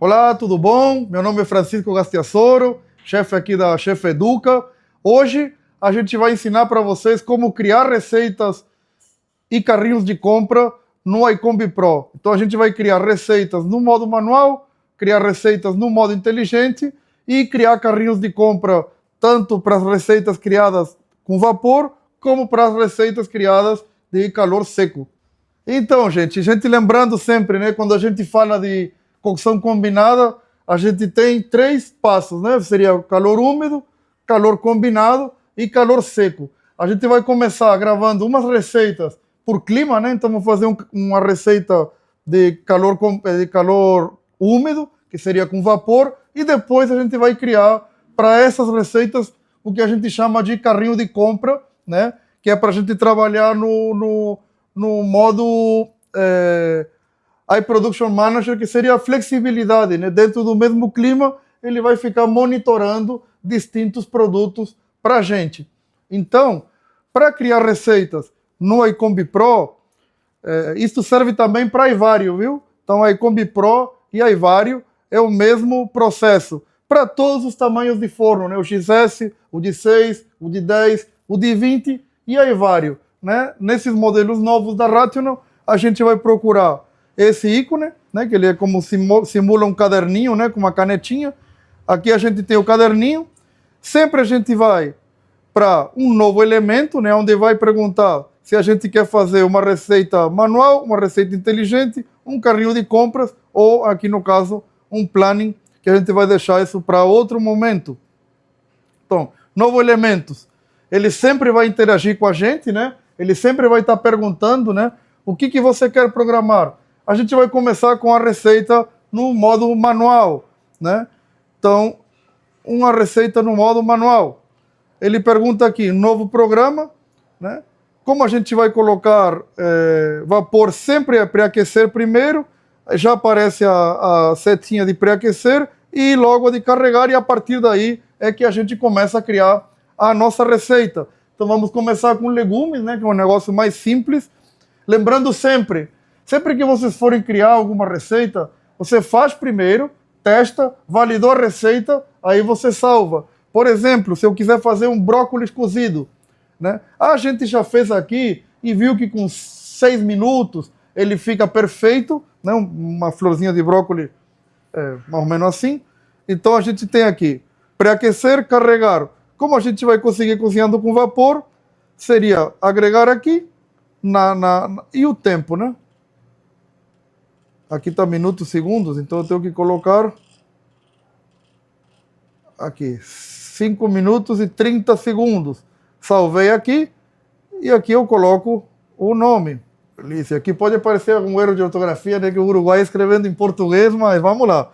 Olá, tudo bom? Meu nome é Francisco Gastiassoro, chefe aqui da Chef Educa. Hoje a gente vai ensinar para vocês como criar receitas e carrinhos de compra no iCombi Pro. Então a gente vai criar receitas no modo manual, criar receitas no modo inteligente e criar carrinhos de compra tanto para as receitas criadas com vapor como para as receitas criadas de calor seco. Então, gente lembrando sempre, né, quando a gente fala de cocção combinada, a gente tem 3 passos, né? Seria calor úmido, calor combinado e calor seco. A gente vai começar gravando umas receitas por clima, né? Então vamos fazer uma receita de calor úmido, que seria com vapor, e depois a gente vai criar para essas receitas o que a gente chama de carrinho de compra, né? Que é para a gente trabalhar no modo iProduction Manager, que seria a flexibilidade, né? Dentro do mesmo clima, ele vai ficar monitorando distintos produtos para a gente. Então, para criar receitas no iCombi Pro, isso serve também para iVario, viu? Então, iCombi Pro e iVario é o mesmo processo para todos os tamanhos de forno, né? O XS, o de 6, o de 10, o de 20 e iVario, né? Nesses modelos novos da Rational, a gente vai procurar esse ícone, né? Que ele é como simula um caderninho, né? Com uma canetinha. Aqui a gente tem o caderninho. Sempre a gente vai para um novo elemento, né? Onde vai perguntar se a gente quer fazer uma receita manual, uma receita inteligente, um carrinho de compras ou, aqui no caso, um planning, que a gente vai deixar isso para outro momento. Então, novo elementos. Ele sempre vai interagir com a gente, né? Ele sempre vai estar perguntando, né? O que você quer programar? A gente vai começar com a receita no modo manual, né? Então, uma receita no modo manual. Ele pergunta aqui, novo programa, né? Como a gente vai colocar vapor sempre a pré-aquecer primeiro, já aparece a setinha de pré-aquecer e logo a de carregar, e a partir daí é que a gente começa a criar a nossa receita. Então vamos começar com legumes, né? Que é um negócio mais simples. Lembrando sempre que vocês forem criar alguma receita, você faz primeiro, testa, validou a receita, aí você salva. Por exemplo, se eu quiser fazer um brócolis cozido, né? A gente já fez aqui e viu que com 6 minutos ele fica perfeito, né? Uma florzinha de brócolis mais ou menos assim. Então a gente tem aqui pré-aquecer, carregar. Como a gente vai conseguir cozinhando com vapor, seria agregar aqui e o tempo, né? Aqui está minutos, segundos, então eu tenho que colocar aqui 5 minutos e 30 segundos. Salvei aqui e aqui eu coloco o nome. Delícia. Aqui pode aparecer algum erro de ortografia, né, que o Uruguai escrevendo em português, mas vamos lá.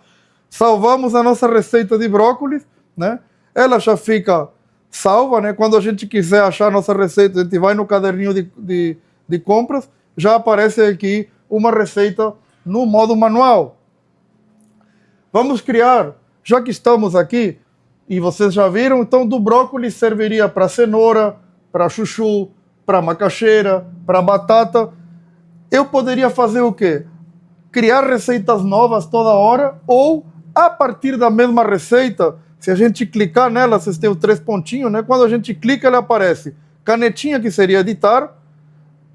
Salvamos a nossa receita de brócolis, né? Ela já fica salva, né? Quando a gente quiser achar a nossa receita, a gente vai no caderninho de compras, já aparece aqui uma receita no modo manual. Vamos criar, já que estamos aqui, e vocês já viram, então do brócolis serviria para cenoura, para chuchu, para macaxeira, para batata. Eu poderia fazer o quê? Criar receitas novas toda hora, ou a partir da mesma receita, se a gente clicar nela, vocês têm os 3 pontinhos, né? Quando a gente clica, ela aparece canetinha, que seria editar.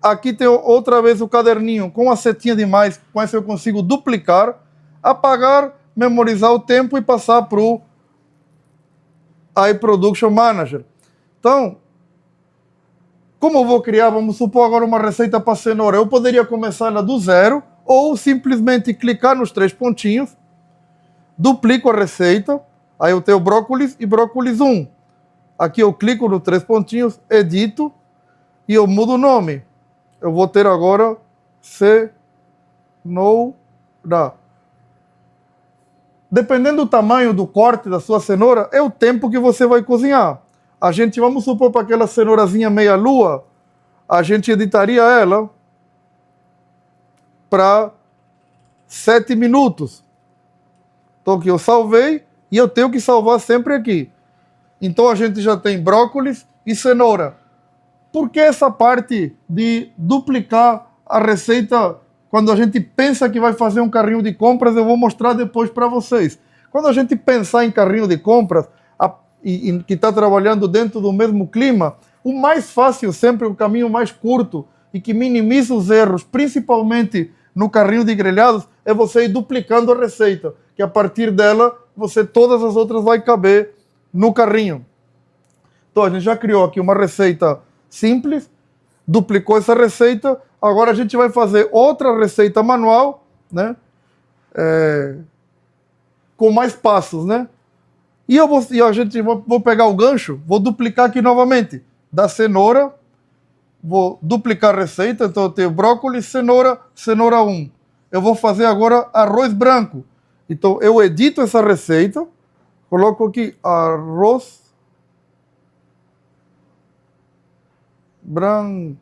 Aqui tem outra vez o caderninho com a setinha de mais, com essa eu consigo duplicar, apagar, memorizar o tempo e passar para o iProduction Manager. Então, como eu vou criar, vamos supor agora uma receita para cenoura, eu poderia começar ela do zero, ou simplesmente clicar nos 3 pontinhos, duplico a receita, aí eu tenho brócolis e brócolis 1. Aqui eu clico nos 3 pontinhos, edito, e eu mudo o nome. Eu vou ter agora cenoura. Dependendo do tamanho do corte da sua cenoura, é o tempo que você vai cozinhar. A gente, vamos supor, para aquela cenourazinha meia-lua, a gente editaria ela para 7 minutos. Então aqui eu salvei e eu tenho que salvar sempre aqui. Então a gente já tem brócolis e cenoura. Por que essa parte de duplicar a receita quando a gente pensa que vai fazer um carrinho de compras, eu vou mostrar depois para vocês. Quando a gente pensar em carrinho de compras e que está trabalhando dentro do mesmo clima, o mais fácil sempre, o caminho mais curto e que minimiza os erros, principalmente no carrinho de grelhados, é você ir duplicando a receita, que a partir dela, todas as outras vai caber no carrinho. Então, a gente já criou aqui uma receita simples, duplicou essa receita, agora a gente vai fazer outra receita manual, né? Com mais passos, né? E vou pegar o gancho, vou duplicar aqui novamente, da cenoura, vou duplicar a receita, então eu tenho brócolis, cenoura, cenoura 1. Eu vou fazer agora arroz branco. Então eu edito essa receita, coloco aqui arroz branco.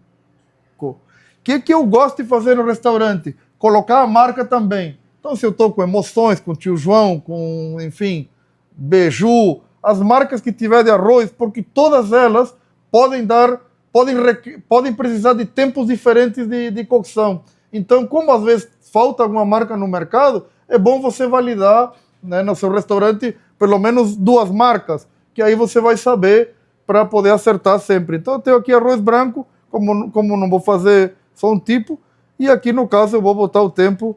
O que eu gosto de fazer no restaurante? Colocar a marca também. Então, se eu estou com Emoções, com Tio João, com, enfim, Beiju, as marcas que tiver de arroz, porque todas elas podem precisar de tempos diferentes de cocção. Então, como às vezes falta alguma marca no mercado, é bom você validar, né, no seu restaurante pelo menos 2 marcas, que aí você vai saber para poder acertar sempre. Então eu tenho aqui arroz branco, como não vou fazer só um tipo, e aqui no caso eu vou botar o tempo.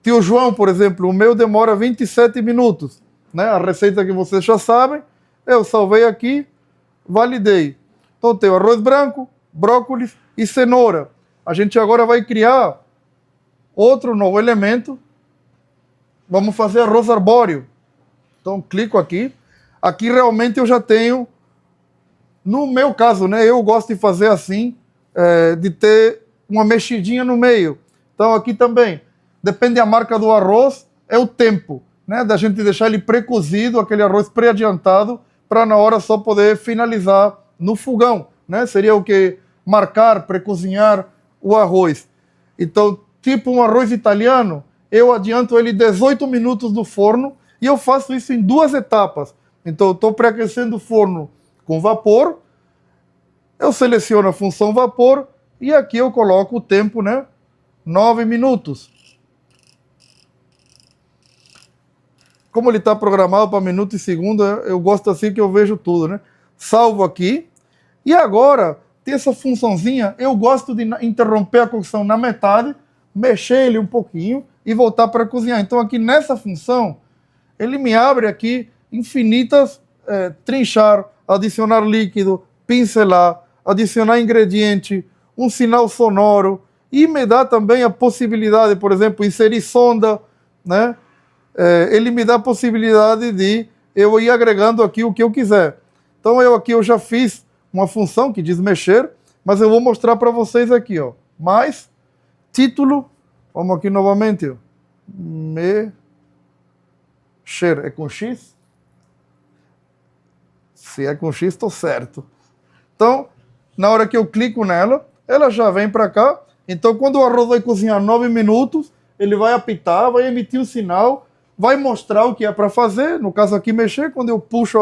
Tio João, por exemplo, o meu demora 27 minutos, né? A receita que vocês já sabem, eu salvei aqui, validei. Então eu tenho arroz branco, brócolis e cenoura. A gente agora vai criar outro novo elemento. Vamos fazer arroz arbóreo. Então clico aqui. Aqui realmente eu já tenho, no meu caso, né? Eu gosto de fazer assim, de ter uma mexidinha no meio. Então aqui também, depende da marca do arroz, é o tempo, né? Da gente deixar ele pré-cozido, aquele arroz pré-adiantado, para na hora só poder finalizar no fogão, né? Seria o que? Marcar, pré-cozinhar o arroz. Então, tipo um arroz italiano, eu adianto ele 18 minutos do forno e eu faço isso em 2 etapas. Então, eu estou pré-aquecendo o forno com vapor, eu seleciono a função vapor e aqui eu coloco o tempo, né? 9 minutos. Como ele está programado para minuto e segundo, eu gosto assim que eu vejo tudo, né? Salvo aqui. E agora, tem essa funçãozinha, eu gosto de interromper a cocção na metade, mexer ele um pouquinho e voltar para cozinhar. Então aqui nessa função, ele me abre aqui infinitas, trinchar, adicionar líquido, pincelar, adicionar ingrediente, um sinal sonoro, e me dá também a possibilidade, por exemplo, inserir sonda, né? Ele me dá a possibilidade de eu ir agregando aqui o que eu quiser. Então eu já fiz uma função que diz mexer, mas eu vou mostrar para vocês aqui, ó. Mais, título, vamos aqui novamente, ó. Mexer, é com X? Se é com X, estou certo. Então, na hora que eu clico nela, ela já vem para cá. Então, quando o arroz vai cozinhar 9 minutos, ele vai apitar, vai emitir um sinal, vai mostrar o que é para fazer. No caso aqui, mexer. Quando eu puxo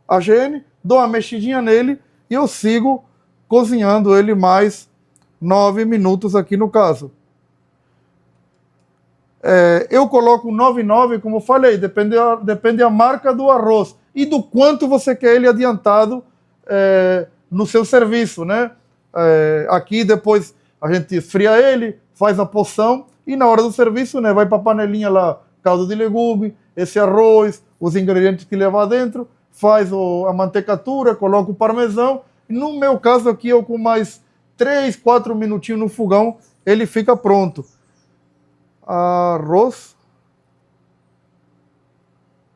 a GN, dou uma mexidinha nele e eu sigo cozinhando ele mais 9 minutos aqui no caso. Eu coloco 9,9, como eu falei, depende da marca do arroz e do quanto você quer ele adiantado no seu serviço, né? Aqui depois a gente esfria ele, faz a porção e na hora do serviço, né, vai para a panelinha lá, caldo de legume, esse arroz, os ingredientes que levar dentro, faz a mantecatura, coloca o parmesão. No meu caso aqui, eu com mais 3, 4 minutinhos no fogão, ele fica pronto. Arroz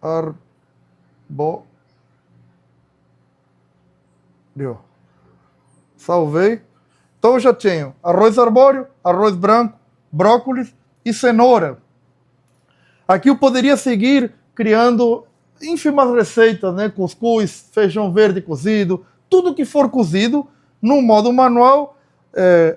arbóreo. Salvei. Então eu já tenho arroz arbóreo, arroz branco, brócolis e cenoura. Aqui eu poderia seguir criando ínfimas receitas, né? Cuscuz, feijão verde cozido, tudo que for cozido, no modo manual,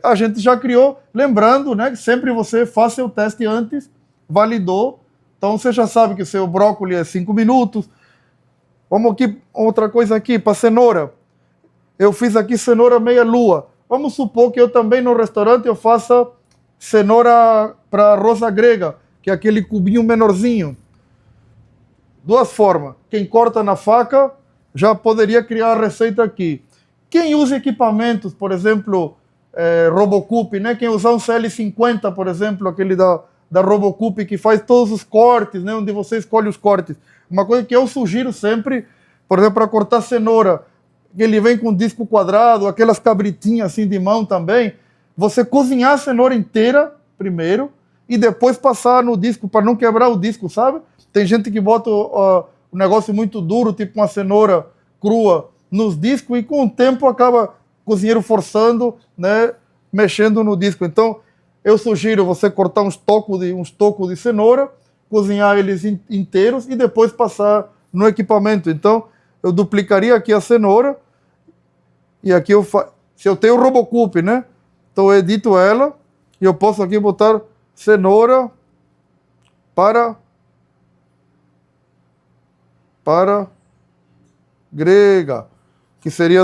a gente já criou. Lembrando, né, que sempre você faça o teste antes, validou. Então você já sabe que o seu brócolis é 5 minutos. Vamos aqui, outra coisa aqui, para cenoura. Eu fiz aqui cenoura meia-lua. Vamos supor que eu também no restaurante eu faça cenoura para arroz à grega, que é aquele cubinho menorzinho. Duas formas. Quem corta na faca já poderia criar a receita aqui. Quem usa equipamentos, por exemplo, Robocup, né? Quem usar um CL50, por exemplo, aquele da Robocup que faz todos os cortes, né? Onde você escolhe os cortes. Uma coisa que eu sugiro sempre, por exemplo, para cortar cenoura, ele vem com disco quadrado, aquelas cabritinhas assim de mão também. Você cozinhar a cenoura inteira primeiro e depois passar no disco para não quebrar o disco, sabe? Tem gente que bota um negócio muito duro, tipo uma cenoura crua, nos discos e com o tempo acaba o cozinheiro forçando, né, mexendo no disco. Então, eu sugiro você cortar uns tocos de cenoura, cozinhar eles inteiros e depois passar no equipamento. Então, eu duplicaria aqui a cenoura e aqui se eu tenho o Robocup, né? Então, eu edito ela e eu posso aqui botar cenoura para grega, que seria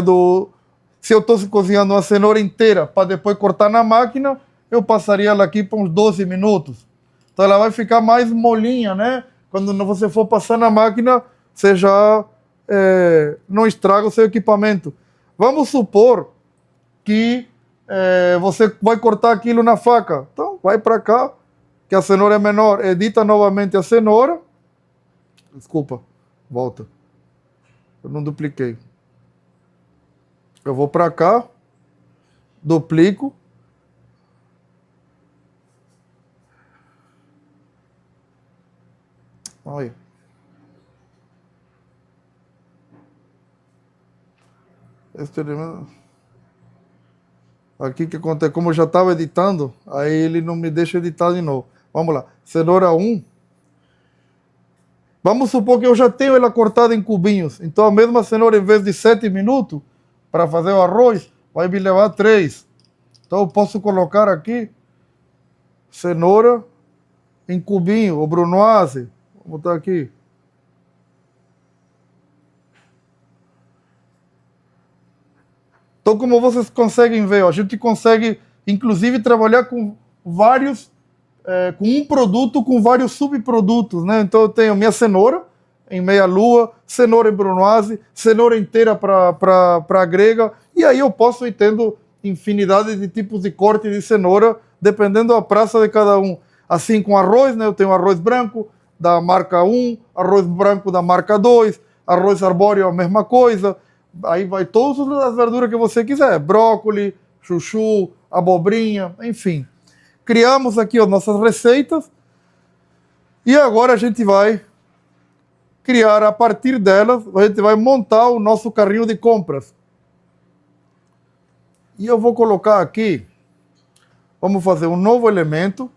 se eu estou cozinhando uma cenoura inteira para depois cortar na máquina, eu passaria ela aqui por uns 12 minutos. Então ela vai ficar mais molinha, né? Quando você for passar na máquina, você já não estraga o seu equipamento. Vamos supor que você vai cortar aquilo na faca. Então vai para cá, que a cenoura é menor. Edita novamente a cenoura. Desculpa. Volta. Eu não dupliquei. Eu vou para cá, duplico. Olha. Aqui que acontece, como eu já estava editando, aí ele não me deixa editar de novo. Vamos lá. Cenoura 1. Vamos supor que eu já tenho ela cortada em cubinhos. Então a mesma cenoura, em vez de 7 minutos para fazer o arroz, vai me levar 3. Então eu posso colocar aqui cenoura em cubinho, ou brunoise. Vou botar aqui. Então, como vocês conseguem ver, a gente consegue, inclusive, trabalhar com com um produto com vários subprodutos, né? Então eu tenho minha cenoura em meia-lua, cenoura em brunoise, cenoura inteira para grega, e aí eu posso ir tendo infinidade de tipos de corte de cenoura, dependendo da praça de cada um. Assim com arroz, né? Eu tenho arroz branco da marca 1, arroz branco da marca 2, arroz arbóreo a mesma coisa, aí vai todas as verduras que você quiser, brócolis, chuchu, abobrinha, enfim. Criamos aqui as nossas receitas e agora a gente vai criar, a partir delas, a gente vai montar o nosso carrinho de compras. E eu vou colocar aqui, vamos fazer um novo elemento,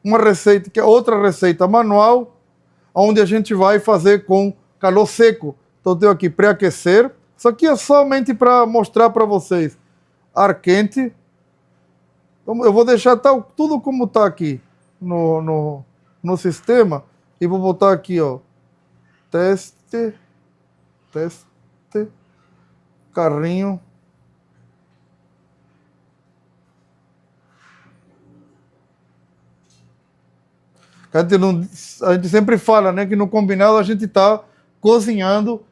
uma receita que é outra receita manual, onde a gente vai fazer com calor seco. Então eu tenho aqui pré-aquecer, isso aqui é somente para mostrar para vocês. Ar quente. Eu vou deixar tudo como está aqui no sistema e vou botar aqui, ó, teste, carrinho. A gente sempre fala, né, que no combinado a gente está cozinhando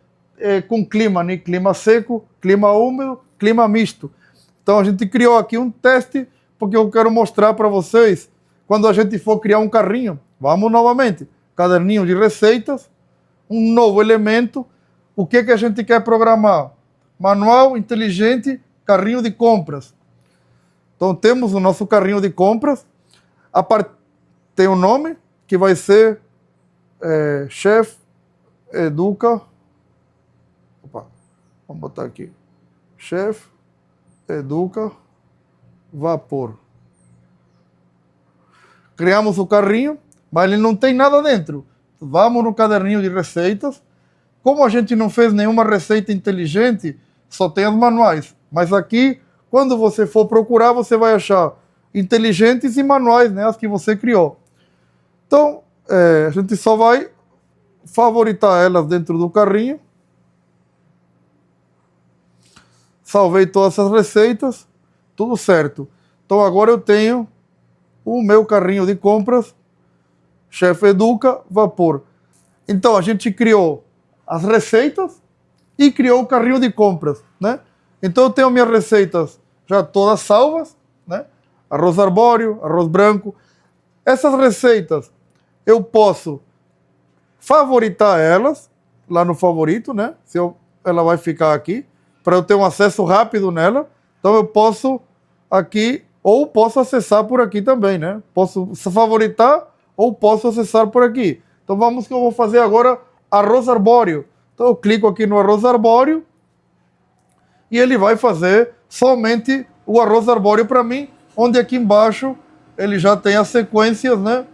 com clima, né, clima seco, clima úmido, clima misto. Então a gente criou aqui um teste, porque eu quero mostrar para vocês, quando a gente for criar um carrinho, vamos novamente, caderninho de receitas, um novo elemento, o que a gente quer programar? Manual inteligente, carrinho de compras. Então temos o nosso carrinho de compras, tem um nome, que vai ser Chef Educa, vamos botar aqui, Chef Educa Vapor. Criamos o carrinho, mas ele não tem nada dentro. Vamos no caderninho de receitas. Como a gente não fez nenhuma receita inteligente, só tem as manuais. Mas aqui, quando você for procurar, você vai achar inteligentes e manuais, né, as que você criou. Então, a gente só vai favoritar elas dentro do carrinho. Salvei todas essas receitas. tudo certo. Então agora eu tenho o meu carrinho de compras, Chef Educa Vapor. Então a gente criou as receitas e criou o carrinho de compras, né? Então eu tenho minhas receitas já todas salvas, né? Arroz arbóreo, arroz branco. Essas receitas eu posso favoritar elas lá no favorito, né? Ela vai ficar aqui para eu ter um acesso rápido nela. Então eu posso aqui ou posso acessar por aqui também, né? Posso favoritar ou posso acessar por aqui. Então vamos que eu vou fazer agora arroz arbóreo. Então eu clico aqui no arroz arbóreo e ele vai fazer somente o arroz arbóreo para mim, onde aqui embaixo ele já tem as sequências, né?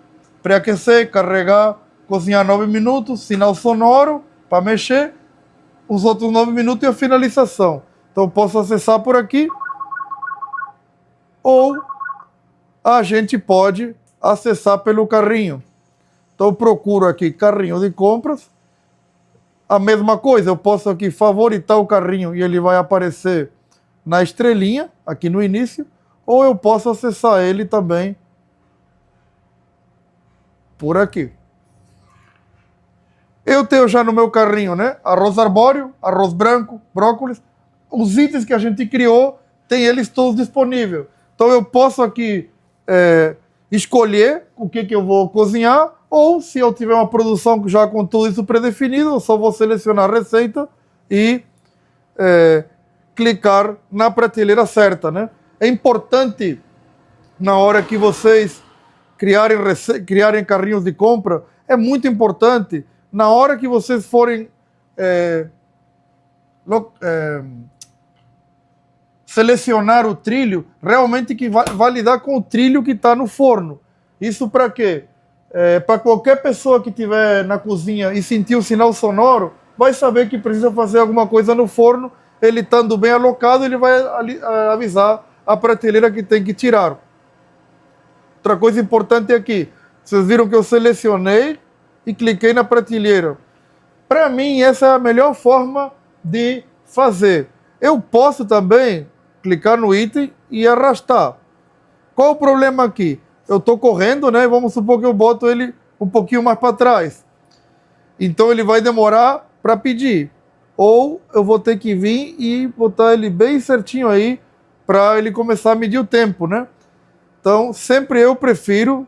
Pré-aquecer, carregar, cozinhar 9 minutos, sinal sonoro para mexer, os outros 9 minutos e a finalização. Então eu posso acessar por aqui ou a gente pode acessar pelo carrinho. Então eu procuro aqui carrinho de compras. A mesma coisa, eu posso aqui favoritar o carrinho e ele vai aparecer na estrelinha, aqui no início, ou eu posso acessar ele também por aqui. Eu tenho já no meu carrinho, né? Arroz arbóreo, arroz branco, brócolis. Os itens que a gente criou, tem eles todos disponíveis. Então eu posso aqui escolher o que eu vou cozinhar, ou se eu tiver uma produção já com tudo isso predefinido, eu só vou selecionar a receita e clicar na prateleira certa, né? É importante, na hora que vocês criarem carrinhos de compra, é muito importante, na hora que vocês forem selecionar o trilho, realmente que validar com o trilho que está no forno. Isso para quê? Para qualquer pessoa que estiver na cozinha e sentir o sinal sonoro, vai saber que precisa fazer alguma coisa no forno, ele estando bem alocado, ele vai avisar a prateleira que tem que tirar. Outra coisa importante aqui, vocês viram que eu selecionei e cliquei na prateleira. Para mim, essa é a melhor forma de fazer. Eu posso também clicar no item e arrastar. Qual o problema aqui? Eu estou correndo, né? Vamos supor que eu boto ele um pouquinho mais para trás. Então ele vai demorar para pedir. Ou eu vou ter que vir e botar ele bem certinho aí para ele começar a medir o tempo, né? Então sempre eu prefiro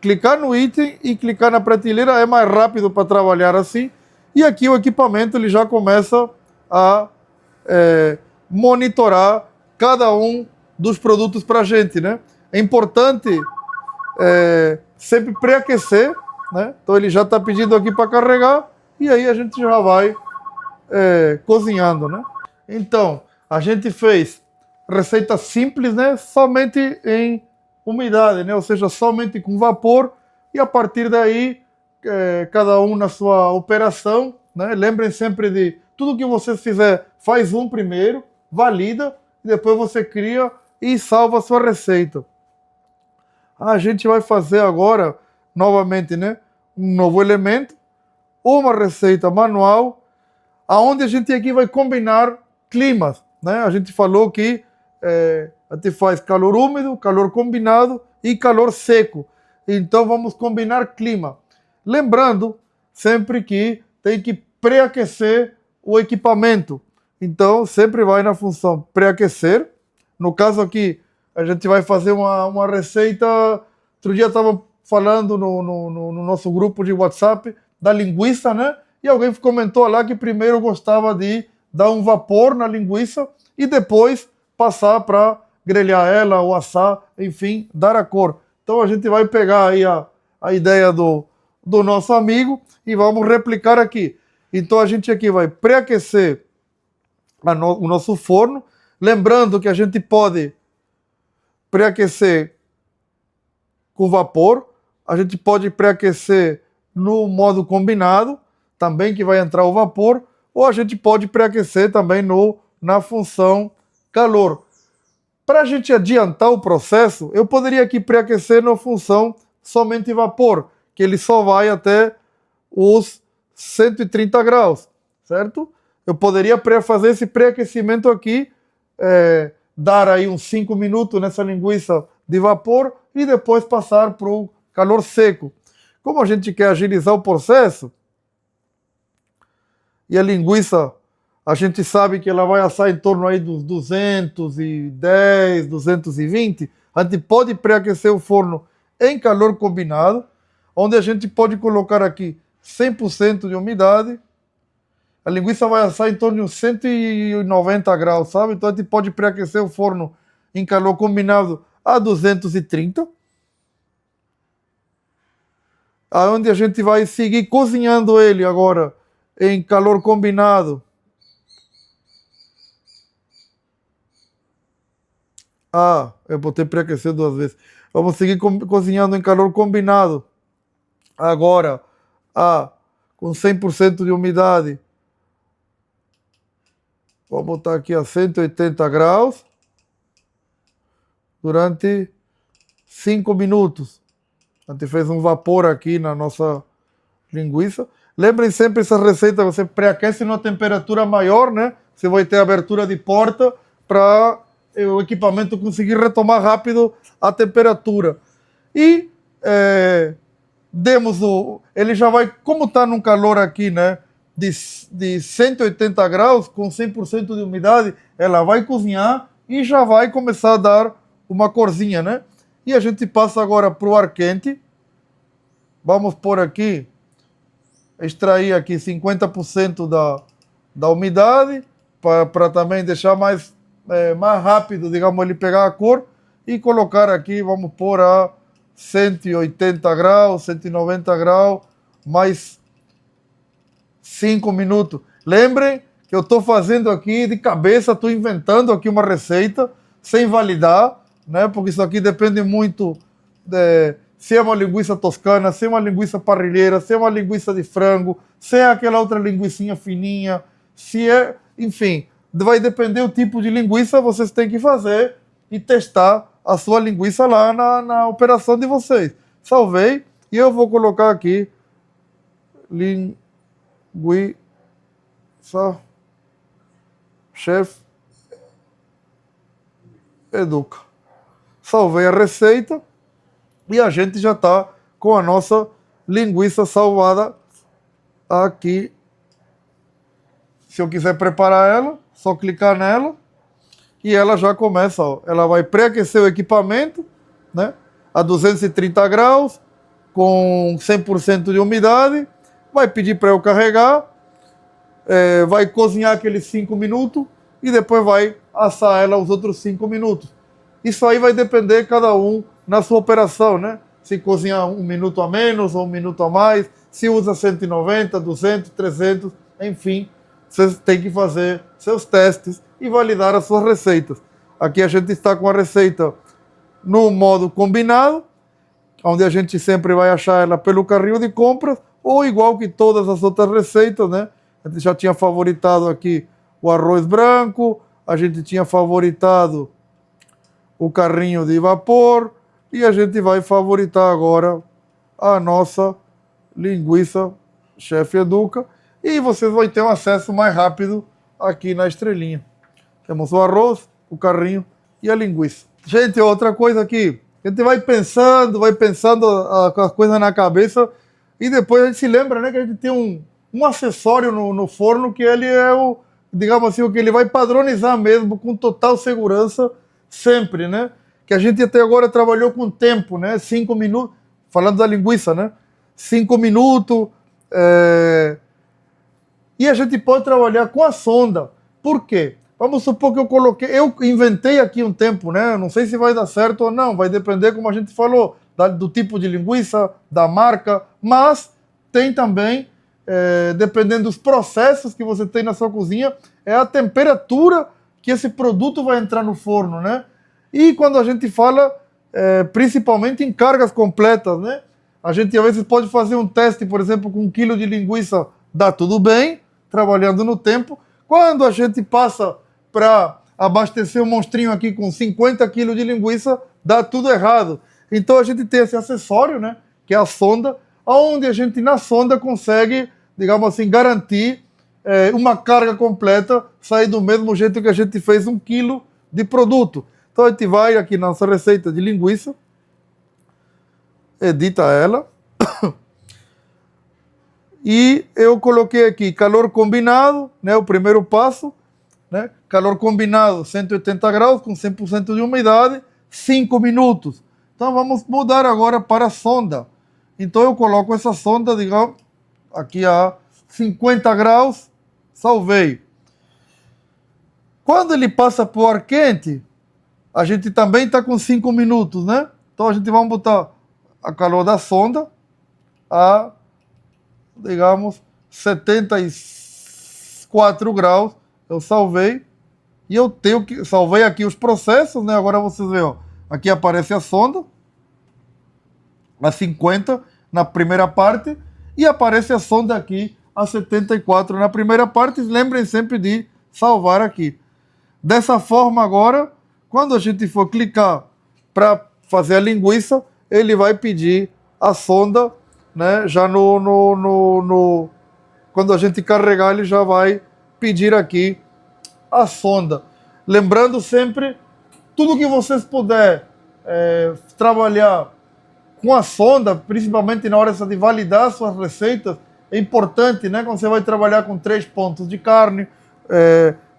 clicar no item e clicar na prateleira, é mais rápido para trabalhar assim. E aqui o equipamento ele já começa a monitorar cada um dos produtos para a gente, né? É importante sempre pré-aquecer, né? Então ele já está pedindo aqui para carregar e aí a gente já vai cozinhando, né? Então a gente fez receita simples, né? Somente em umidade, né? Ou seja, somente com vapor e a partir daí cada um na sua operação, né? Lembrem sempre de tudo que você fizer, faz um primeiro, valida e depois você cria e salva a sua receita. A gente vai fazer agora, novamente, né, um novo elemento, uma receita manual, aonde a gente aqui vai combinar climas, né? A gente falou que a gente faz calor úmido, calor combinado e calor seco. Então vamos combinar clima. Lembrando sempre que tem que pré-aquecer o equipamento. Então sempre vai na função pré-aquecer. No caso aqui, a gente vai fazer uma receita. Outro dia estava falando no nosso grupo de WhatsApp da linguiça, né? E alguém comentou lá que primeiro gostava de dar um vapor na linguiça e depois passar para grelhar ela ou assar, enfim, dar a cor. Então a gente vai pegar aí a ideia do nosso amigo e vamos replicar aqui. Então a gente aqui vai pré-aquecer o nosso forno. Lembrando que a gente pode pré-aquecer com vapor, a gente pode pré-aquecer no modo combinado, também que vai entrar o vapor, ou a gente pode pré-aquecer também na função calor. Para a gente adiantar o processo, eu poderia aqui pré-aquecer na função somente vapor, que ele só vai até os 130 graus, certo? Eu poderia fazer esse pré-aquecimento aqui dar aí uns 5 minutos nessa linguiça de vapor e depois passar para o calor seco. Como a gente quer agilizar o processo, e a linguiça, a gente sabe que ela vai assar em torno aí dos 210, 220, a gente pode pré-aquecer o forno em calor combinado, onde a gente pode colocar aqui 100% de umidade. A linguiça vai assar em torno de uns 190 graus, sabe? Então a gente pode pré-aquecer o forno em calor combinado a 230. Onde a gente vai seguir cozinhando ele agora em calor combinado eu botei pré-aquecer 2 vezes. Vamos seguir cozinhando em calor combinado agora com 100% de umidade. Vou botar aqui a 180 graus durante 5 minutos. A gente fez um vapor aqui na nossa linguiça. Lembrem sempre essa receita, você pré-aquece numa temperatura maior, né? Você vai ter abertura de porta para o equipamento conseguir retomar rápido a temperatura. E ele já vai, como está num calor aqui, né? De 180 graus, com 100% de umidade, ela vai cozinhar e já vai começar a dar uma corzinha, né? E a gente passa agora para o ar quente. Vamos pôr aqui, extrair aqui 50% da umidade, para também deixar mais rápido, digamos, ele pegar a cor, e colocar aqui, vamos pôr a 180 graus, 190 graus, mais 5 minutos. Lembrem que eu estou fazendo aqui de cabeça, estou inventando aqui uma receita, sem validar, né? Porque isso aqui depende muito se é uma linguiça toscana, se é uma linguiça parrilheira, se é uma linguiça de frango, se é aquela outra linguicinha fininha, enfim, vai depender do tipo de linguiça, vocês têm que fazer e testar a sua linguiça lá na operação de vocês. Salvei e eu vou colocar aqui linguiça Chef Educa. Salvei a receita e a gente já está com a nossa linguiça salvada aqui. Se eu quiser preparar ela, só clicar nela e ela já começa, ó, ela vai pré-aquecer o equipamento, né, a 230 graus, com 100% de umidade, vai pedir para eu carregar, vai cozinhar aqueles 5 minutos e depois vai assar ela os outros 5 minutos. Isso aí vai depender cada um na sua operação, né? Se cozinhar 1 minuto a menos ou 1 minuto a mais, se usa 190, 200, 300, enfim, vocês têm que fazer seus testes e validar as suas receitas. Aqui a gente está com a receita no modo combinado, onde a gente sempre vai achar ela pelo carrinho de compras, ou igual que todas as outras receitas, né? A gente já tinha favoritado aqui o arroz branco, a gente tinha favoritado o carrinho de vapor e a gente vai favoritar agora a nossa linguiça Chef Educa e vocês vão ter um acesso mais rápido aqui na estrelinha. Temos o arroz, o carrinho e a linguiça. Gente, outra coisa aqui, a gente vai pensando as coisas na cabeça e depois a gente se lembra, né, que a gente tem um acessório no forno que ele é digamos assim, o que ele vai padronizar mesmo com total segurança sempre, né? Que a gente até agora trabalhou com tempo, né? 5 minutos, falando da linguiça, né? 5 minutos, e a gente pode trabalhar com a sonda. Por quê? Vamos supor que eu inventei aqui um tempo, né? Não sei se vai dar certo ou não, vai depender, como a gente falou, do tipo de linguiça, da marca, mas tem também, dependendo dos processos que você tem na sua cozinha, é a temperatura que esse produto vai entrar no forno, né? E quando a gente fala, principalmente em cargas completas, né? A gente às vezes pode fazer um teste, por exemplo, com 1 quilo de linguiça, dá tudo bem, trabalhando no tempo. Quando a gente passa para abastecer um monstrinho aqui com 50 quilos de linguiça, dá tudo errado. Então a gente tem esse acessório, né? Que é a sonda, onde a gente na sonda consegue, digamos assim, garantir uma carga completa, sair do mesmo jeito que a gente fez 1 quilo de produto. Então a gente vai aqui na nossa receita de linguiça, edita ela, e eu coloquei aqui calor combinado, né, o primeiro passo, né, calor combinado 180 graus com 100% de umidade, 5 minutos. Então vamos mudar agora para a sonda. Então eu coloco essa sonda, digamos, aqui a 50 graus, salvei. Quando ele passa para o ar quente, a gente também está com 5 minutos, né? Então a gente vai botar a calor da sonda a, digamos, 74 graus. Eu salvei. E eu tenho que... Salvei aqui os processos, né? Agora vocês veem, ó. Aqui aparece a sonda, a 50 na primeira parte, e aparece a sonda aqui, a 74 na primeira parte. Lembrem sempre de salvar aqui. Dessa forma agora, quando a gente for clicar para fazer a linguiça, ele vai pedir a sonda, né? Já quando a gente carregar, ele já vai pedir aqui a sonda. Lembrando sempre, tudo que vocês puderem trabalhar com a sonda, principalmente na hora de validar suas receitas, é importante, né? Quando você vai trabalhar com 3 pontos de carne,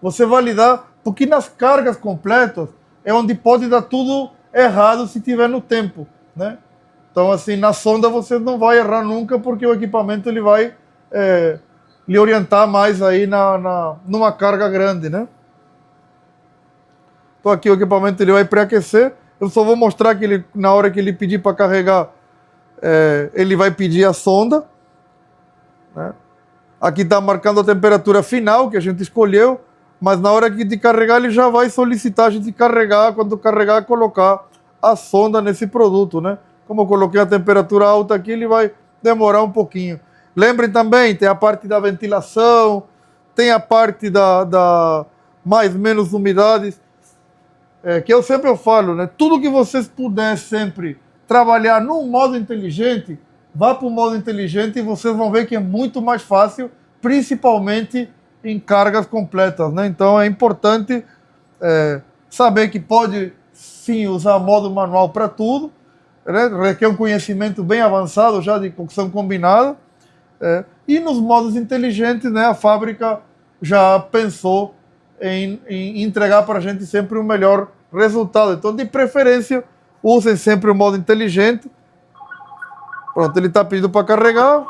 você validar, porque nas cargas completas é onde pode dar tudo errado se tiver no tempo, né? Então, assim, na sonda você não vai errar nunca, porque o equipamento ele vai lhe orientar mais aí numa carga grande, né? Então aqui o equipamento ele vai pré-aquecer. Eu só vou mostrar que ele, na hora que ele pedir para carregar, ele vai pedir a sonda, né? Aqui está marcando a temperatura final que a gente escolheu, mas na hora de carregar ele já vai solicitar a gente carregar, quando carregar, colocar a sonda nesse produto, né? Como eu coloquei a temperatura alta aqui, ele vai demorar um pouquinho. Lembrem também, tem a parte da ventilação, tem a parte da mais menos umidades, que eu sempre falo, né? Tudo que vocês puderem sempre trabalhar num modo inteligente, vá para o modo inteligente e vocês vão ver que é muito mais fácil, principalmente em cargas completas, né? Então é importante saber que pode sim usar modo manual para tudo, né? Requer um conhecimento bem avançado já de cocção combinada, e nos modos inteligentes, né, a fábrica já pensou em entregar para a gente sempre o melhor resultado. Então, de preferência, usem sempre o modo inteligente. Pronto, ele está pedindo para carregar.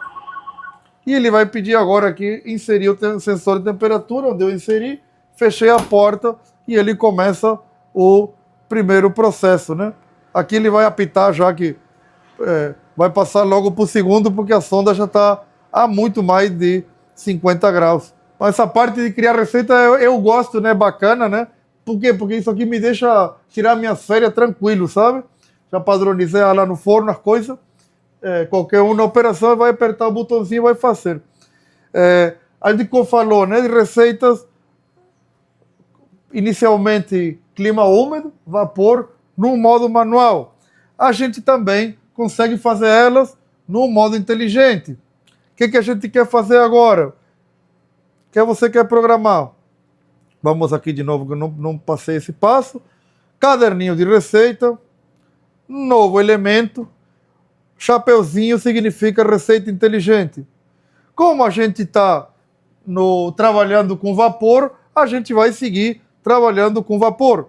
E ele vai pedir agora aqui, inserir o sensor de temperatura, onde eu inseri, fechei a porta e ele começa o primeiro processo, né? Aqui ele vai apitar já que vai passar logo para o segundo, porque a sonda já está a muito mais de 50 graus. Mas essa parte de criar receita eu gosto, né? Bacana, né? Por quê? Porque isso aqui me deixa tirar minhas férias tranquilo, sabe? Já padronizei lá no forno as coisas. Qualquer um na operação vai apertar o botãozinho e vai fazer. A gente falou, né? De receitas, inicialmente clima úmido, vapor, no modo manual. A gente também consegue fazer elas no modo inteligente. O que a gente quer fazer agora? O que você quer programar? Vamos aqui de novo, que eu não passei esse passo. Caderninho de receita, novo elemento, chapeuzinho significa receita inteligente. Como a gente está trabalhando com vapor, a gente vai seguir trabalhando com vapor.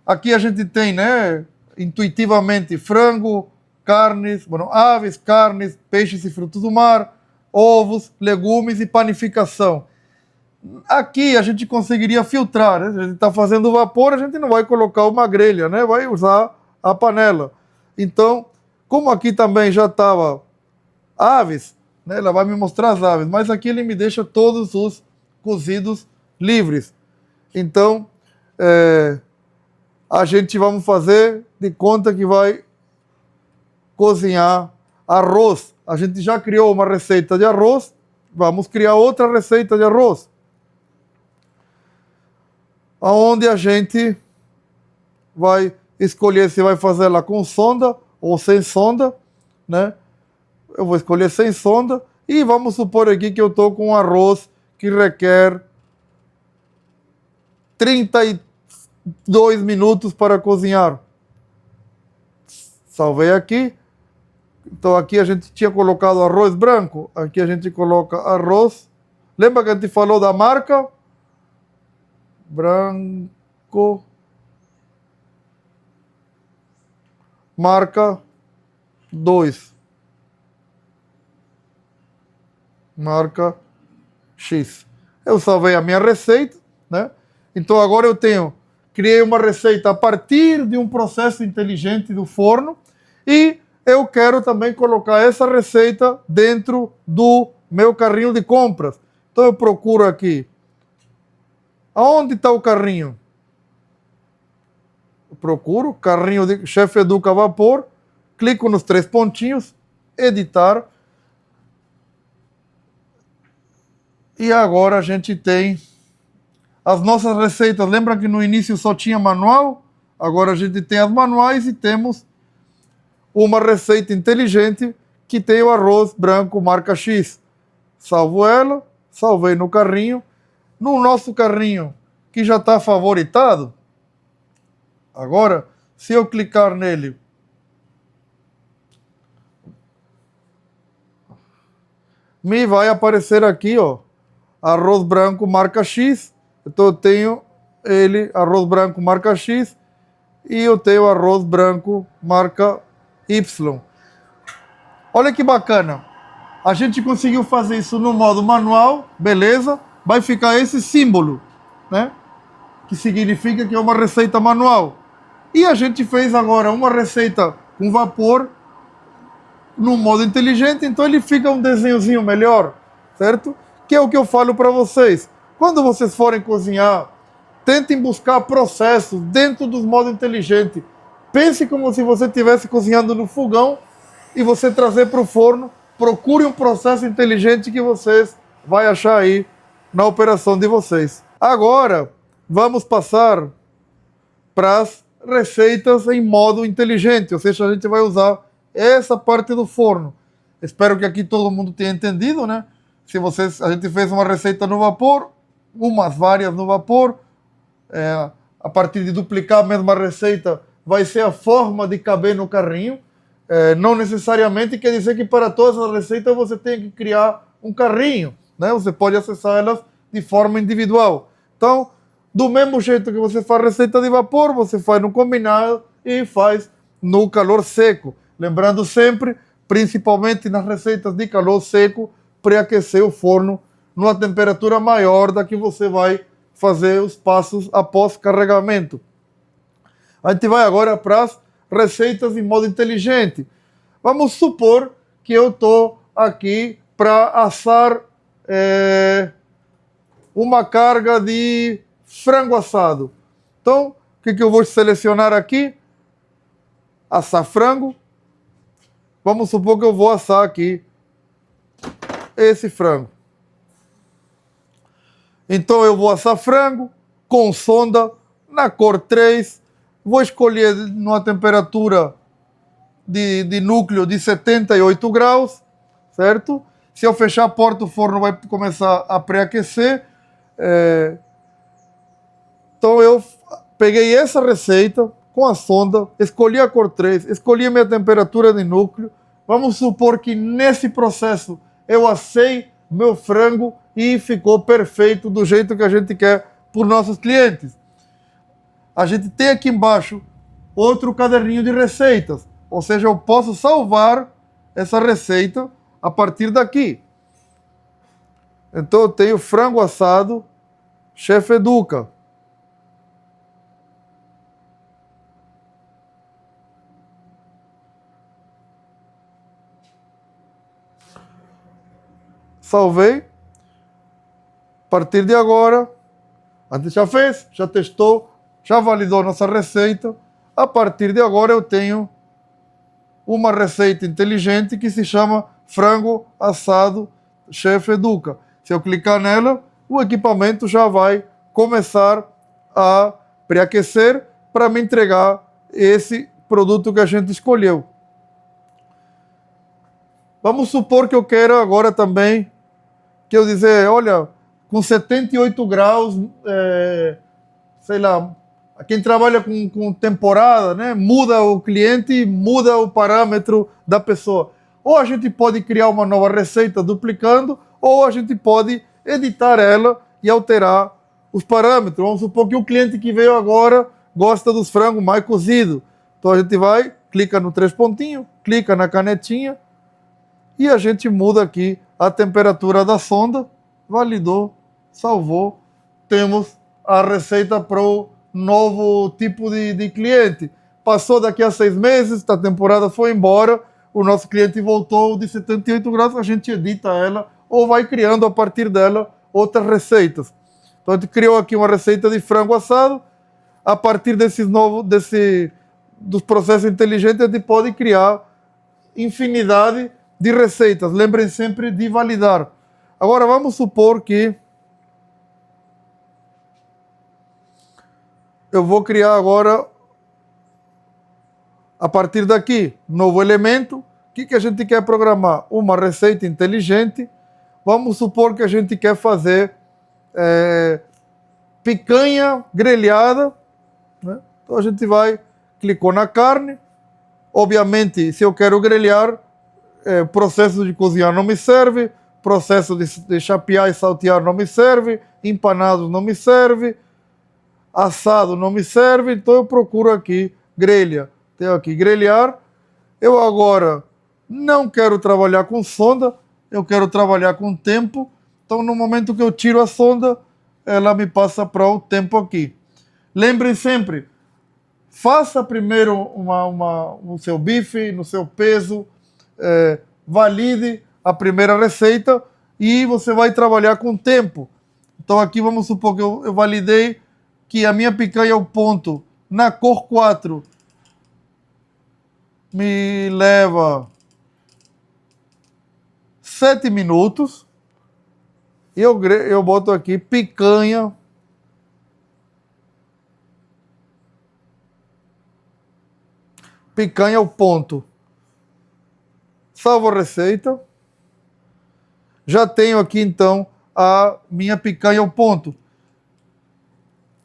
Aqui a gente tem, né, intuitivamente, frango, carnes, aves, carnes, peixes e frutos do mar, ovos, legumes e panificação. Aqui a gente conseguiria filtrar, né? A gente está fazendo vapor, a gente não vai colocar uma grelha, né? Vai usar a panela. Então, como aqui também já estava aves, né? Ela vai me mostrar as aves, mas aqui ele me deixa todos os cozidos livres. Então, a gente vamos fazer de conta que vai cozinhar arroz. A gente já criou uma receita de arroz, vamos criar outra receita de arroz, onde a gente vai escolher se vai fazer ela com sonda ou sem sonda, né? Eu vou escolher sem sonda e vamos supor aqui que eu estou com um arroz que requer 2 minutos para cozinhar. Salvei aqui. Então aqui a gente tinha colocado arroz branco. Aqui a gente coloca arroz. Lembra que a gente falou da marca? Branco. Marca 2. Marca X. Eu salvei a minha receita, né? Então agora criei uma receita a partir de um processo inteligente do forno e eu quero também colocar essa receita dentro do meu carrinho de compras. Então eu procuro aqui. Aonde está o carrinho? Eu procuro carrinho de Chef Educa Vapor, clico nos 3 pontinhos, editar. E agora a gente tem as nossas receitas. Lembra que no início só tinha manual? Agora a gente tem as manuais e temos uma receita inteligente que tem o arroz branco marca X. Salvo ela, salvei no carrinho. No nosso carrinho, que já está favoritado, agora, se eu clicar nele, me vai aparecer aqui, ó, arroz branco marca X. Então eu tenho ele, arroz branco marca X, e eu tenho arroz branco marca Y. Olha que bacana. A gente conseguiu fazer isso no modo manual, beleza? Vai ficar esse símbolo, né? Que significa que é uma receita manual. E a gente fez agora uma receita com vapor no modo inteligente, então ele fica um desenhozinho melhor, certo? Que é o que eu falo para vocês. Quando vocês forem cozinhar, tentem buscar processos dentro dos modos inteligentes. Pense como se você estivesse cozinhando no fogão e você trazer para o forno. Procure um processo inteligente que vocês vão achar aí na operação de vocês. Agora, vamos passar para as receitas em modo inteligente, ou seja, a gente vai usar essa parte do forno. Espero que aqui todo mundo tenha entendido, né? A gente fez uma receita no vapor, várias no vapor, a partir de duplicar a mesma receita, vai ser a forma de caber no carrinho. Não necessariamente quer dizer que para todas as receitas você tem que criar um carrinho, né? Você pode acessar elas de forma individual. Então, do mesmo jeito que você faz receita de vapor, você faz no combinado e faz no calor seco. Lembrando sempre, principalmente nas receitas de calor seco, pré-aquecer o forno numa temperatura maior da que você vai fazer os passos após carregamento. A gente vai agora para as receitas em modo inteligente. Vamos supor que eu estou aqui para assar uma carga de frango assado. Então, o que eu vou selecionar aqui? Assar frango. Vamos supor que eu vou assar aqui esse frango. Então eu vou assar frango com sonda na cor 3. Vou escolher numa temperatura de núcleo de 78 graus, certo? Se eu fechar a porta, o forno vai começar a pré-aquecer. Então eu peguei essa receita com a sonda, escolhi a cor 3, escolhi a minha temperatura de núcleo. Vamos supor que nesse processo eu assei meu frango e ficou perfeito do jeito que a gente quer para os nossos clientes. A gente tem aqui embaixo outro caderninho de receitas, ou seja, eu posso salvar essa receita a partir daqui. Então eu tenho frango assado Chef Educa. Salvei. A partir de agora, a gente já fez, já testou, já validou nossa receita. A partir de agora eu tenho uma receita inteligente que se chama frango assado Chef Educa. Se eu clicar nela, o equipamento já vai começar a pré-aquecer para me entregar esse produto que a gente escolheu. Vamos supor que eu quero agora também que eu dizer, olha, com 78 graus, sei lá, quem trabalha com temporada, né, muda o cliente, muda o parâmetro da pessoa. Ou a gente pode criar uma nova receita duplicando, ou a gente pode editar ela e alterar os parâmetros. Vamos supor que o cliente que veio agora gosta dos frangos mais cozidos. Então a gente vai, clica no 3 pontinhos, clica na canetinha e a gente muda aqui a temperatura da sonda, validou, salvou, temos a receita para o novo tipo de cliente. Passou daqui a 6 meses, a temporada foi embora, o nosso cliente voltou de 78 graus, a gente edita ela ou vai criando a partir dela outras receitas. Então a gente criou aqui uma receita de frango assado. A partir dos processos inteligentes, a gente pode criar infinidade de receitas. Lembrem sempre de validar. Agora vamos supor que eu vou criar agora, a partir daqui, novo elemento. O que a gente quer programar? Uma receita inteligente. Vamos supor que a gente quer fazer picanha grelhada, né? Então a gente vai, clicou na carne. Obviamente, se eu quero grelhar, processo de cozinhar não me serve, processo de chapear e saltear não me serve, empanado não me serve, assado não me serve, então eu procuro aqui grelha. Tenho aqui grelhar. Eu agora não quero trabalhar com sonda, eu quero trabalhar com tempo. Então no momento que eu tiro a sonda, ela me passa para o tempo aqui. Lembrem sempre, faça primeiro o seu bife, no seu peso, valide a primeira receita e você vai trabalhar com tempo. Então aqui vamos supor que eu validei que a minha picanha ao ponto na cor 4 me leva 7 minutos. E eu boto aqui picanha ao ponto. Salvo a receita. Já tenho aqui então a minha picanha ao ponto.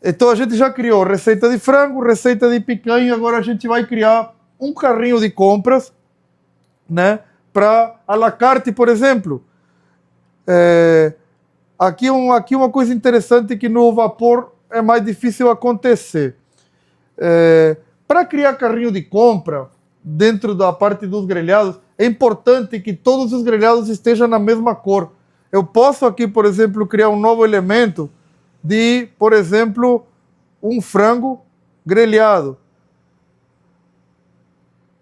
Então a gente já criou receita de frango, receita de picanha, agora a gente vai criar um carrinho de compras, né, para à la carte, por exemplo. Aqui uma coisa interessante que no vapor é mais difícil acontecer. Para criar carrinho de compra, dentro da parte dos grelhados, é importante que todos os grelhados estejam na mesma cor. Eu posso aqui, por exemplo, criar um novo elemento de, por exemplo, um frango grelhado.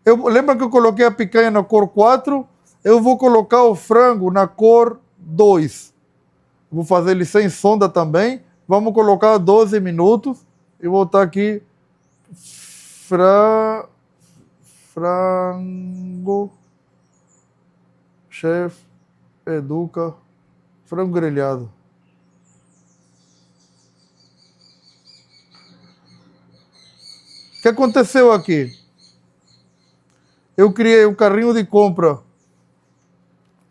Lembra que eu coloquei a picanha na cor 4? Eu vou colocar o frango na cor 2. Vou fazer ele sem sonda também. Vamos colocar 12 minutos. E vou botar aqui frango chef educa frango grelhado. O que aconteceu aqui? Eu criei um carrinho de compra.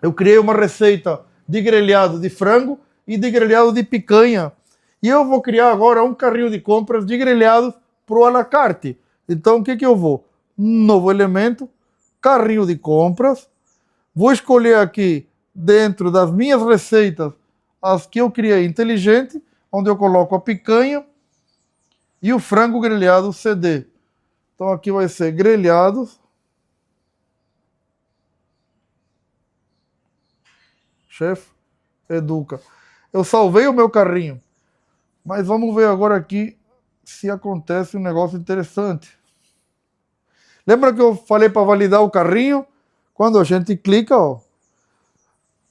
Eu criei uma receita de grelhado de frango e de grelhado de picanha. E eu vou criar agora um carrinho de compras de grelhados para o à la carte. Então, o que eu vou? Novo elemento, carrinho de compras. Vou escolher aqui, dentro das minhas receitas, as que eu criei inteligente, onde eu coloco a picanha e o frango grelhado CD. Então, aqui vai ser grelhados. Chef educa. Eu salvei o meu carrinho. Mas vamos ver agora aqui se acontece um negócio interessante. Lembra que eu falei para validar o carrinho? Quando a gente clica, ó,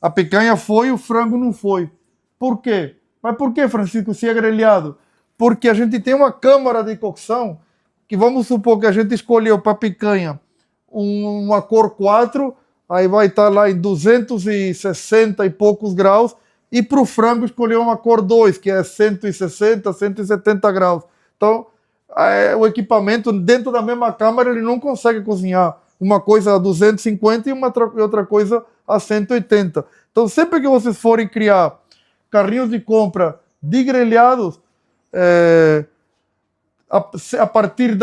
a picanha foi e o frango não foi. Por quê? Mas por que, Francisco, se é grelhado? Porque a gente tem uma câmara de cocção que vamos supor que a gente escolheu para a picanha uma cor 4, aí vai estar lá em 260 e poucos graus, e para o frango escolheu uma cor 2, que é 160, 170 graus. Então, o equipamento dentro da mesma câmara, ele não consegue cozinhar uma coisa a 250 e outra coisa a 180. Então, sempre que vocês forem criar carrinhos de compra de grelhados, a partir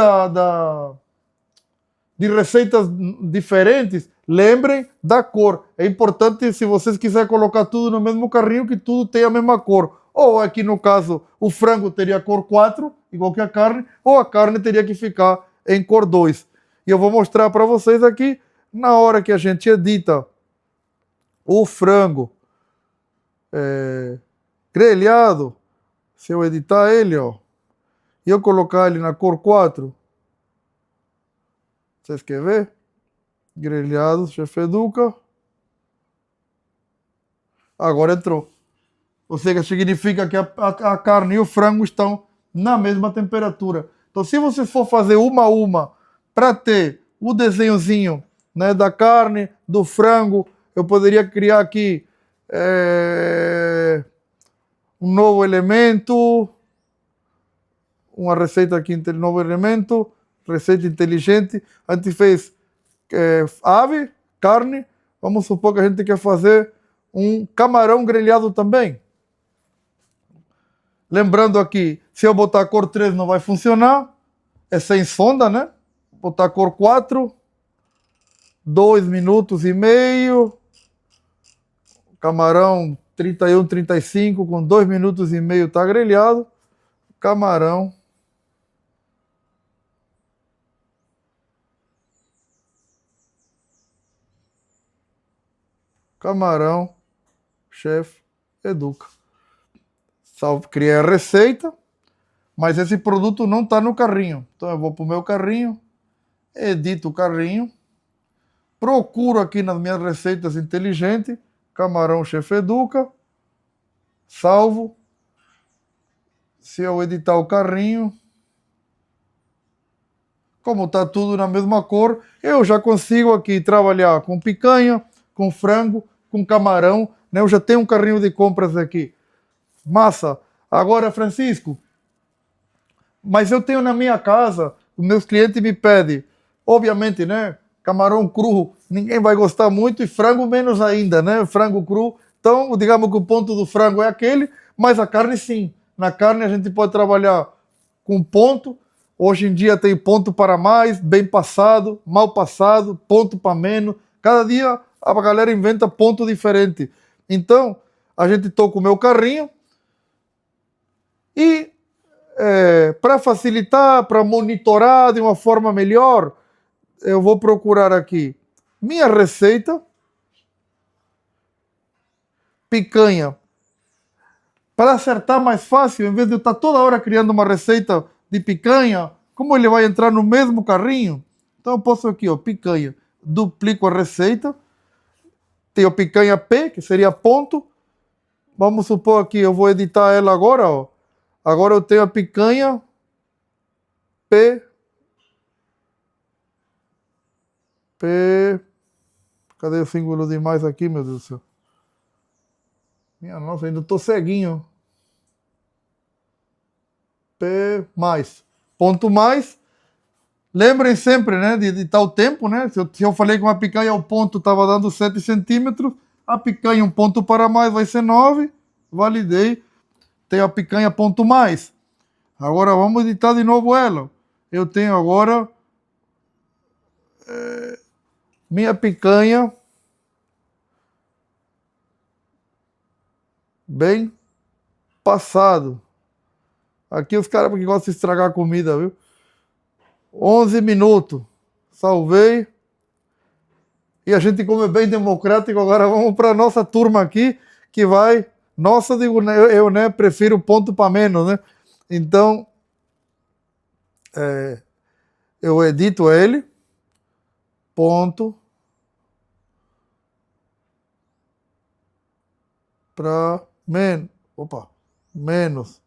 de receitas diferentes, lembrem da cor. É importante, se vocês quiserem colocar tudo no mesmo carrinho, que tudo tenha a mesma cor. Ou aqui no caso, o frango teria cor 4, igual que a carne, ou a carne teria que ficar em cor 2. E eu vou mostrar para vocês aqui, na hora que a gente edita o frango grelhado, se eu editar ele, ó, e eu colocar ele na cor 4, vocês querem ver? Grelhado, Chef Educa. Agora entrou. Ou seja, significa que a carne e o frango estão na mesma temperatura. Então, se você for fazer uma a uma para ter o desenhozinho, né, da carne, do frango, eu poderia criar aqui um novo elemento, uma receita aqui, novo elemento, receita inteligente. A gente fez ave, carne. Vamos supor que a gente quer fazer um camarão grelhado também. Lembrando aqui, se eu botar cor 3 não vai funcionar. É sem sonda, né? Botar cor 4. 2 minutos e meio. Camarão 31, 35, com 2 minutos e meio tá grelhado. Camarão. Camarão Chef Educa. Salve, criei a receita, mas esse produto não está no carrinho. Então eu vou para o meu carrinho, edito o carrinho, procuro aqui nas minhas receitas inteligentes, camarão Chef Educa, salvo. Se eu editar o carrinho, como está tudo na mesma cor, eu já consigo aqui trabalhar com picanha, com frango, com camarão, né? Eu já tenho um carrinho de compras aqui. Massa. Agora, Francisco, mas eu tenho na minha casa, os meus clientes me pedem, obviamente, né? Camarão cru, ninguém vai gostar muito, e frango menos ainda, né? Frango cru. Então, digamos que o ponto do frango é aquele, mas a carne sim. Na carne a gente pode trabalhar com ponto. Hoje em dia tem ponto para mais, bem passado, mal passado, ponto para menos. Cada dia a galera inventa ponto diferente. Então, a gente toca o meu carrinho e para facilitar, para monitorar de uma forma melhor, eu vou procurar aqui minha receita, picanha. Para acertar mais fácil, em vez de eu estar toda hora criando uma receita de picanha, como ele vai entrar no mesmo carrinho, então eu posso aqui, ó, picanha, duplico a receita, tenho picanha P, que seria ponto, vamos supor aqui, eu vou editar ela agora, ó. Agora eu tenho a picanha P, cadê o símbolo de mais aqui, meu Deus do céu? Minha nossa, ainda estou ceguinho. P mais, ponto mais. Lembrem sempre, né, de editar o tempo, né? Se eu falei que uma picanha o ponto estava dando 7 centímetros, a picanha um ponto para mais vai ser 9. Validei. Tem a picanha ponto mais. Agora vamos editar de novo ela. Eu tenho agora minha picanha bem passado. Aqui os caras que gostam de estragar a comida, viu? 11 minutos. Salvei. E a gente come bem democrático. Agora vamos para a nossa turma aqui, que vai... Nossa, digo, eu né, prefiro ponto para menos, né? Então, eu edito ele. Ponto para menos. Opa, menos.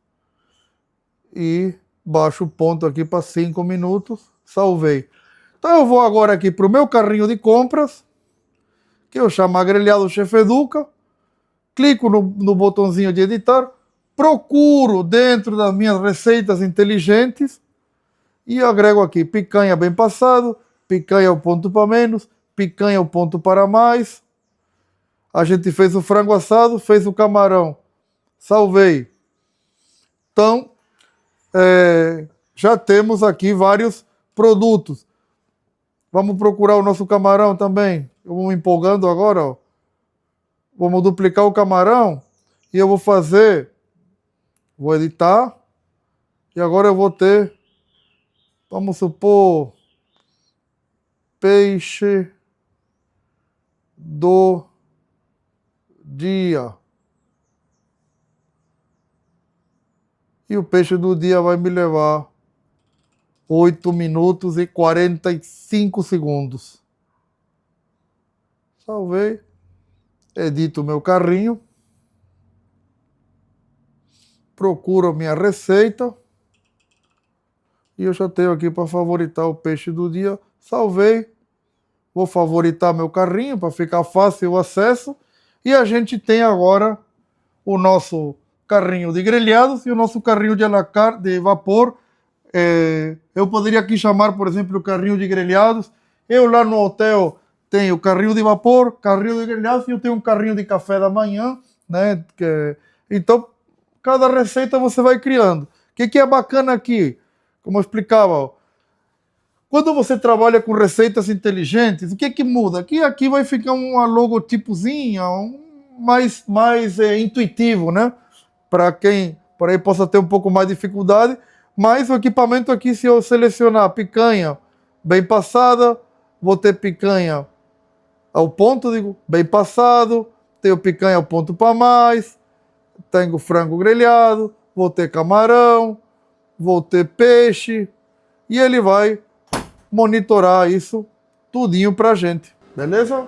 E baixo o ponto aqui para 5 minutos. Salvei. Então eu vou agora aqui para o meu carrinho de compras, que eu chamo Grelhado Chef Educa. Clico no botãozinho de editar. Procuro dentro das minhas receitas inteligentes e agrego aqui picanha bem passado, picanha o ponto para menos, picanha o ponto para mais. A gente fez o frango assado, fez o camarão. Salvei. Então, já temos aqui vários produtos. Vamos procurar o nosso camarão também. Eu vou me empolgando agora, ó. Vamos duplicar o camarão e eu vou fazer, vou editar e agora eu vou ter, vamos supor, peixe do dia. E o peixe do dia vai me levar 8 minutos e 45 segundos. Salvei. Edito o meu carrinho. Procuro a minha receita. E eu já tenho aqui para favoritar o peixe do dia. Salvei. Vou favoritar meu carrinho para ficar fácil o acesso. E a gente tem agora o nosso carrinho de grelhados e o nosso carrinho de la carte de vapor. Eu poderia aqui chamar, por exemplo, o carrinho de grelhados. Eu lá no hotel tenho carrinho de vapor, carrinho de grelhados e eu tenho um carrinho de café da manhã, né? Então, cada receita você vai criando. O que é bacana aqui? Como eu explicava, ó, quando você trabalha com receitas inteligentes, o que muda? Aqui vai ficar uma logotipozinha, mais intuitivo, né? Para quem por aí possa ter um pouco mais de dificuldade, mas o equipamento aqui, se eu selecionar picanha bem passada, vou ter picanha ao ponto, digo, bem passado, tenho picanha ao ponto para mais, tenho frango grelhado, vou ter camarão, vou ter peixe, e ele vai monitorar isso tudinho pra gente, beleza?